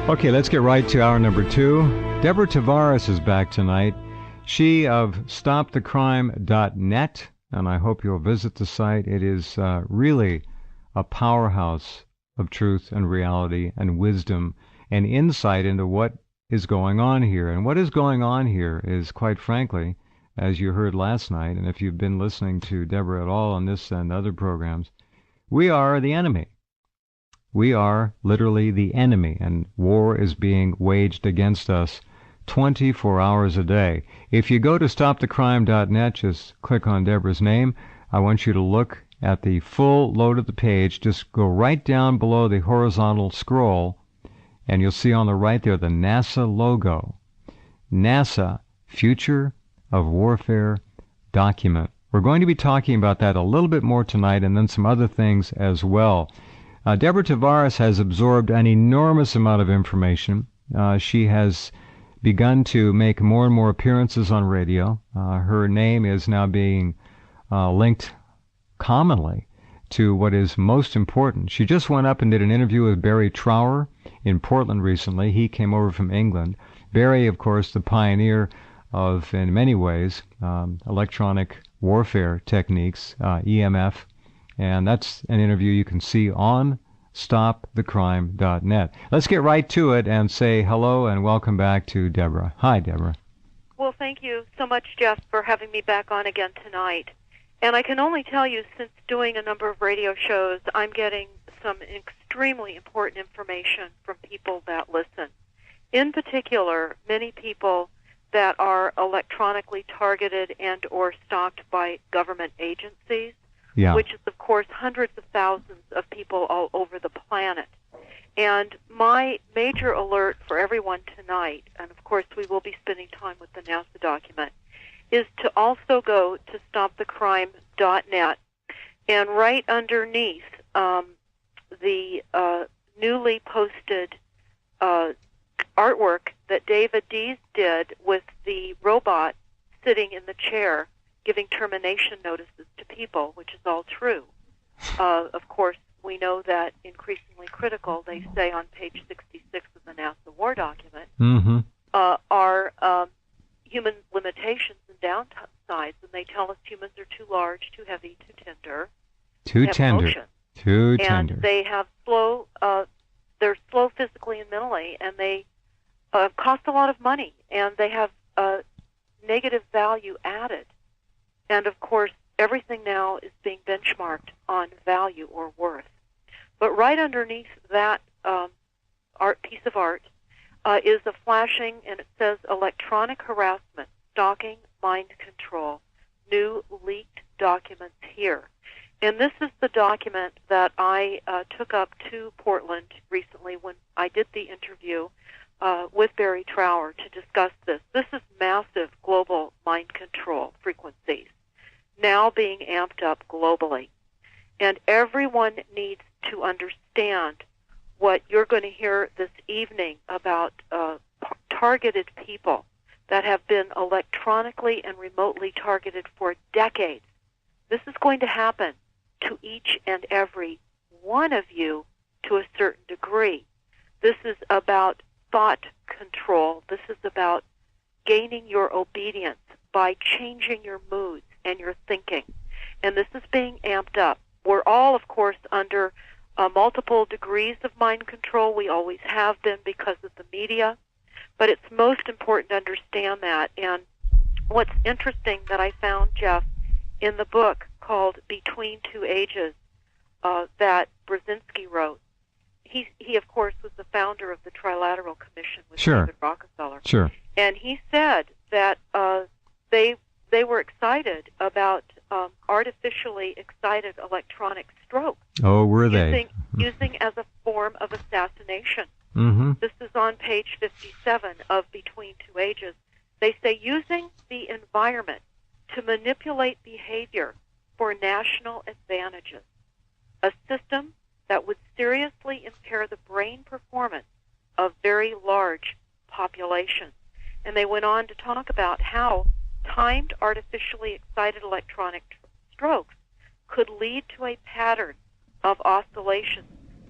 Okay, let's get right to hour number 2. Deborah Tavares is back tonight. She of StopTheCrime.net, and I hope you'll visit the site. It is really a powerhouse of truth and reality and wisdom and insight into what is going on here. And what is going on here is, quite frankly, as you heard last night, and if you've been listening to Deborah at all on this and other programs, we are the enemy. We are literally the enemy, and war is being waged against us 24 hours a day. If you go to StopTheCrime.net, just click on Deborah's name. I want you to look at the full load of the page. Just go right down below the horizontal scroll, and you'll see on the right there the NASA logo. NASA, Future of Warfare document. We're going to be talking about that a little bit more tonight, and then some other things as well. Deborah Tavares has absorbed an enormous amount of information. She has begun to make more and more appearances on radio. Her name is now being linked commonly to what is most important. She just went up and did an interview with Barry Trower in Portland recently. He came over from England. Barry, of course, the pioneer of, in many ways, electronic warfare techniques, EMF. And that's an interview you can see on StopTheCrime.net. Let's get right to it and say hello and welcome back to Deborah. Hi, Deborah. Well, thank you so much, Jeff, for having me back on again tonight. And I can only tell you, since doing a number of radio shows, I'm getting some extremely important information from people that listen. In particular, many people that are electronically targeted and or stalked by government agencies. Yeah. Which is, of course, hundreds of thousands of people all over the planet. And my major alert for everyone tonight, and of course we will be spending time with the NASA document, is to also go to StopTheCrime.net, and right underneath the newly posted artwork that David Dees did with the robot sitting in the chair, giving termination notices to people, which is all true. Of course, we know that increasingly critical, they say on page 66 of the NASA war document, are human limitations and downsides, and they tell us humans are too large, too heavy, too tender. Too tender. And they have they're slow physically and mentally, and they cost a lot of money, and they have negative value added. And, of course, everything now is being benchmarked on value or worth. But right underneath that piece of art is a flashing, and it says, electronic harassment, stalking, mind control, new leaked documents here. And this is the document that I took up to Portland recently when I did the interview with Barry Trower to discuss this. This is massive global mind control frequencies, now being amped up globally. And everyone needs to understand what you're going to hear this evening about targeted people that have been electronically and remotely targeted for decades. This is going to happen to each and every one of you to a certain degree. This is about thought control. This is about gaining your obedience by changing your moods and your thinking. And this is being amped up. We're all, of course, under multiple degrees of mind control. We always have been because of the media. But it's most important to understand that. And what's interesting that I found, Jeff, in the book called Between Two Ages that Brzezinski wrote, he of course, was the founder of the Trilateral Commission with David Rockefeller. Sure. And he said that they were excited about artificially excited electronic strokes. Oh, were they? Using as a form of assassination. Mm-hmm. This is on page 57 of Between Two Ages. They say using the environment to manipulate behavior for national advantages, a system that would seriously impair the brain performance of very large populations. And they went on to talk about how timed artificially excited electronic strokes could lead to a pattern of oscillations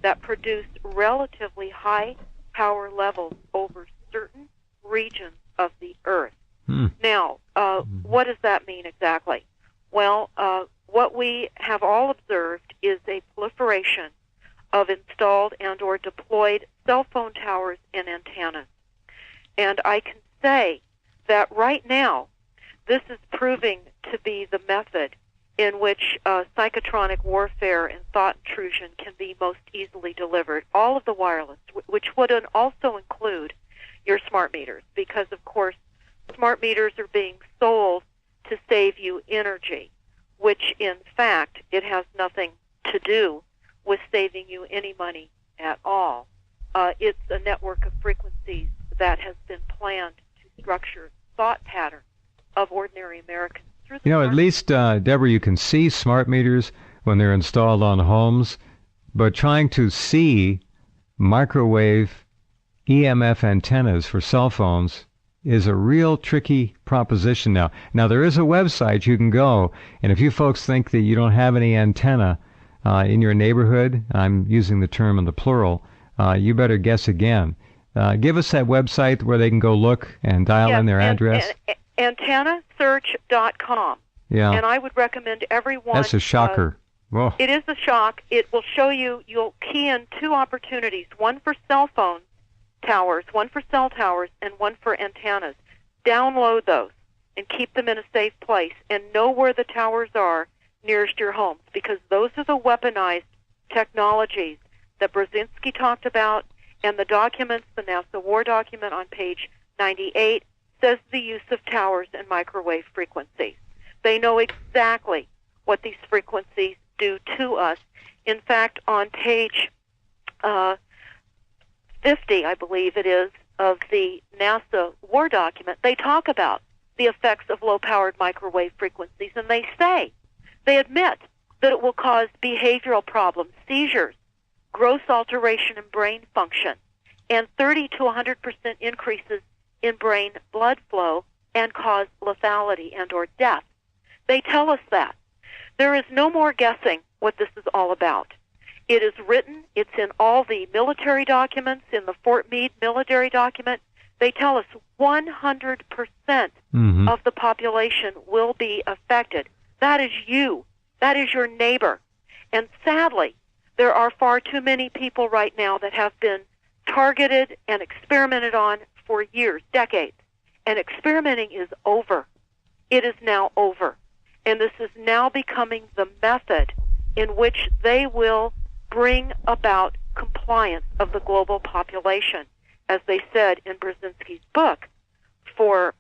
that produced relatively high power levels over certain regions of the Earth. Now, what does that mean exactly? Well, what we have all observed is a proliferation of installed and or deployed cell phone towers and antennas. And I can say that right now, this is proving to be the method in which psychotronic warfare and thought intrusion can be most easily delivered. All of the wireless, which would also include your smart meters, because, of course, smart meters are being sold to save you energy, which, in fact, it has nothing to do with saving you any money at all. It's a network of frequencies that has been planned to structure thought patterns of ordinary Americans. At least, Deborah, you can see smart meters when they're installed on homes, but trying to see microwave EMF antennas for cell phones is a real tricky proposition now. Now, there is a website you can go, and if you folks think that you don't have any antenna in your neighborhood, I'm using the term in the plural, you better guess again. Give us that website where they can go look and dial in their address. Antennasearch.com. Yeah. And I would recommend everyone... That's a shocker. Whoa. It is a shock. It will show you, you'll key in two opportunities, one for cell phone towers, one for cell towers, and one for antennas. Download those and keep them in a safe place and know where the towers are nearest your homes, because those are the weaponized technologies that Brzezinski talked about, and the documents, the NASA war document on page 98, says the use of towers and microwave frequencies. They know exactly what these frequencies do to us. In fact, on page 50, I believe it is, of the NASA war document, they talk about the effects of low-powered microwave frequencies, and they admit that it will cause behavioral problems, seizures, gross alteration in brain function, and 30 to 100% increases in brain blood flow, and cause lethality and or death. They tell us that. There is no more guessing what this is all about. It is written, it's in all the military documents, in the Fort Meade military document. They tell us 100% of the population will be affected. That is you. That is your neighbor. And sadly, there are far too many people right now that have been targeted and experimented on for years, decades. And experimenting is over. It is now over. And this is now becoming the method in which they will bring about compliance of the global population, as they said in Brzezinski's book, for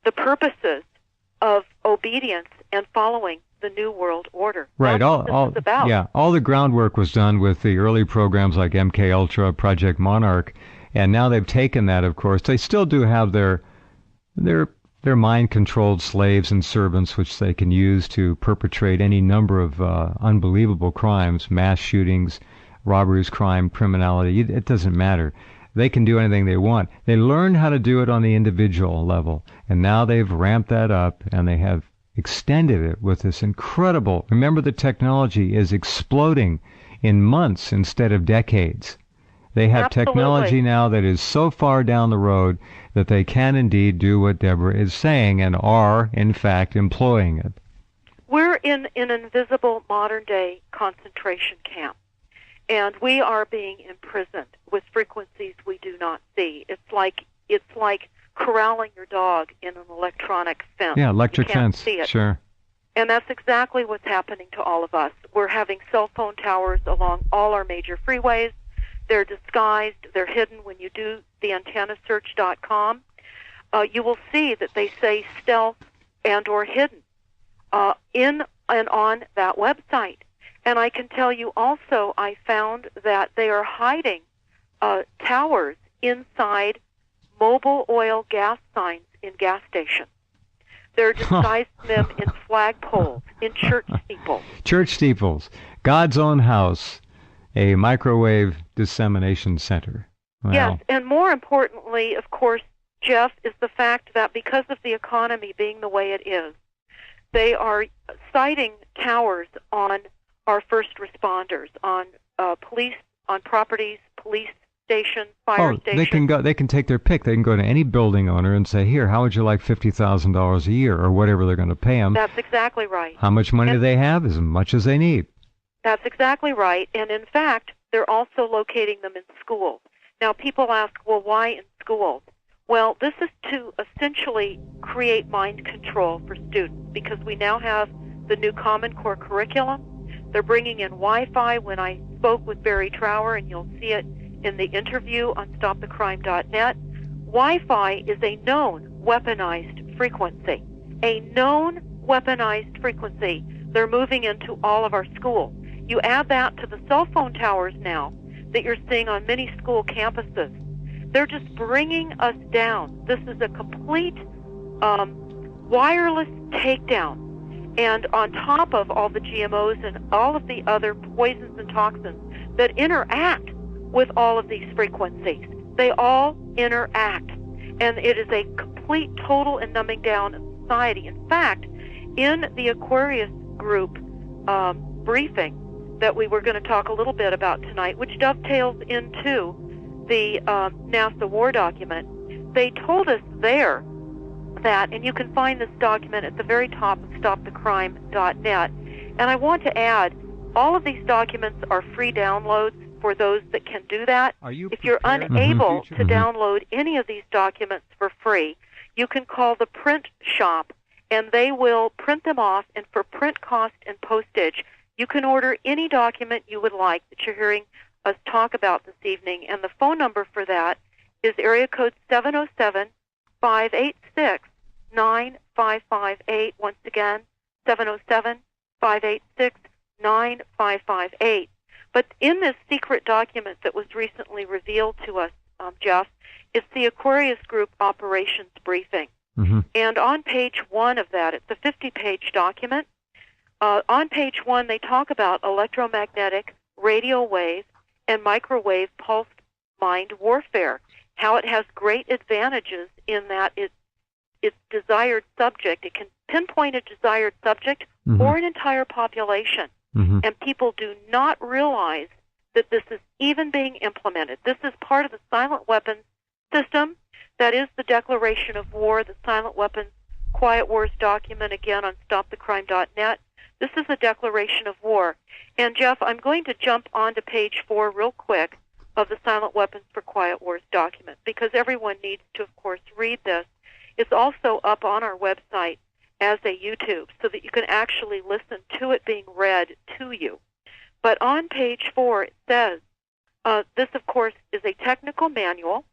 the purposes of obedience and following the New World Order. Right. That's what this is about. Yeah. All the groundwork was done with the early programs like MK Ultra, Project Monarch, and now they've taken that. Of course, they still do have their mind-controlled slaves and servants, which they can use to perpetrate any number of unbelievable crimes, mass shootings, robberies, crime, criminality. It doesn't matter. They can do anything they want. They learned how to do it on the individual level, and now they've ramped that up, and they have extended it with this incredible... Remember, the technology is exploding in months instead of decades. They have technology now that is so far down the road that they can indeed do what Deborah is saying and are, in fact, employing it. We're in an invisible modern-day concentration camp, and we are being imprisoned with frequencies we do not see. It's like corralling your dog in an electronic fence. Yeah, electric you can't fence. See it. Sure. And that's exactly what's happening to all of us. We're having cell phone towers along all our major freeways. They're disguised. They're hidden. When you do the antennasearch.com, you will see that they say stealth and or hidden in and on that website. And I can tell you also, I found that they are hiding towers inside mobile oil gas signs in gas stations. They're disguising them in flagpoles, in church steeples. Church steeples. God's own house. A microwave dissemination center. Wow. Yes, and more importantly, of course, Jeff, is the fact that because of the economy being the way it is, they are siting towers on our first responders, on police, on properties, police stations, fire stations. They can take their pick. They can go to any building owner and say, here, how would you like $50,000 a year, or whatever they're going to pay them. That's exactly right. How much money do they have? As much as they need. That's exactly right. And in fact, they're also locating them in schools. Now, people ask, well, why in schools? Well, this is to essentially create mind control for students, because we now have the new Common Core curriculum. They're bringing in Wi-Fi. When I spoke with Barry Trower, and you'll see it in the interview on StopTheCrime.net, Wi-Fi is a known weaponized frequency. A known weaponized frequency. They're moving into all of our schools. You add that to the cell phone towers now that you're seeing on many school campuses. They're just bringing us down. This is a complete wireless takedown. And on top of all the GMOs and all of the other poisons and toxins that interact with all of these frequencies, they all interact. And it is a complete, total, and numbing down of society. In fact, in the Aquarius group briefing that we were going to talk a little bit about tonight, which dovetails into the NASA war document, they told us there that, and you can find this document at the very top of StopTheCrime.net, and I want to add, all of these documents are free downloads for those that can do that. If you're unable to download any of these documents for free, you can call the print shop, and they will print them off, and for print cost and postage, you can order any document you would like that you're hearing us talk about this evening, and the phone number for that is area code 707-586-9558. Once again, 707-586-9558. But in this secret document that was recently revealed to us, Jeff, it's the Aquarius Group Operations Briefing. Mm-hmm. And on page 1 of that, it's a 50-page document. On page 1, they talk about electromagnetic, radio wave, and microwave pulsed mind warfare, how it has great advantages in that its desired subject, it can pinpoint a desired subject or an entire population. Mm-hmm. And people do not realize that this is even being implemented. This is part of the silent weapons system. That is the declaration of war, the silent weapons Quiet Wars document, again on StopTheCrime.net. This is a declaration of war. And, Jeff, I'm going to jump onto page 4 real quick of the Silent Weapons for Quiet Wars document, because everyone needs to, of course, read this. It's also up on our website as a YouTube so that you can actually listen to it being read to you. But on page 4, it says, this, of course, is a technical manual,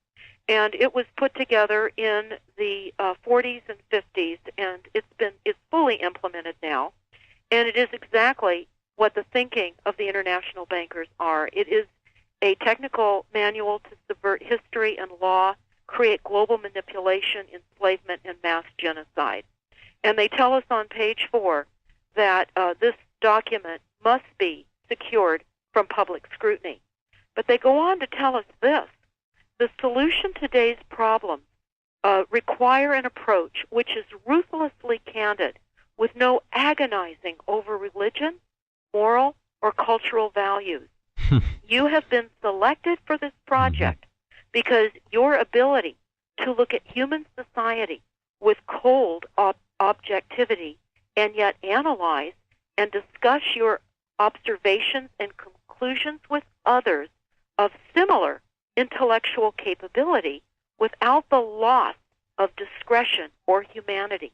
and it was put together in the 40s and 50s, and it's fully implemented now. And it is exactly what the thinking of the international bankers are. It is a technical manual to subvert history and law, create global manipulation, enslavement, and mass genocide. And they tell us on page 4 that this document must be secured from public scrutiny. But they go on to tell us this: the solution to today's problems require an approach which is ruthlessly candid, with no agonizing over religion, moral, or cultural values. You have been selected for this project because your ability to look at human society with cold objectivity and yet analyze and discuss your observations and conclusions with others of similar intellectual capability without the loss of discretion or humanity.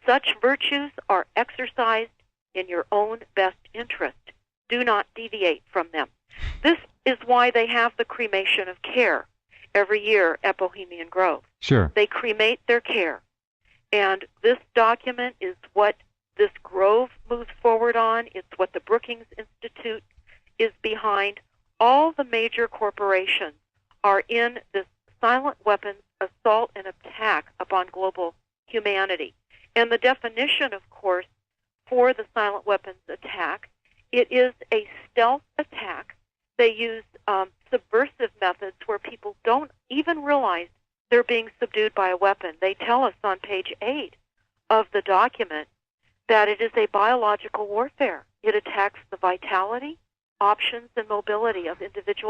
Such virtues are exercised in your own best interest. Do not deviate from them. This is why they have the cremation of care every year at Bohemian Grove. Sure. They cremate their care. And this document is what this Grove moves forward on. It's what the Brookings Institute is behind. All the major corporations are in this silent weapons assault and attack upon global humanity. And the definition, of course, for the silent weapons attack, it is a stealth attack. They use subversive methods where people don't even realize they're being subdued by a weapon. They tell us on page 8 of the document that it is a biological warfare. It attacks the vitality, options, and mobility of individual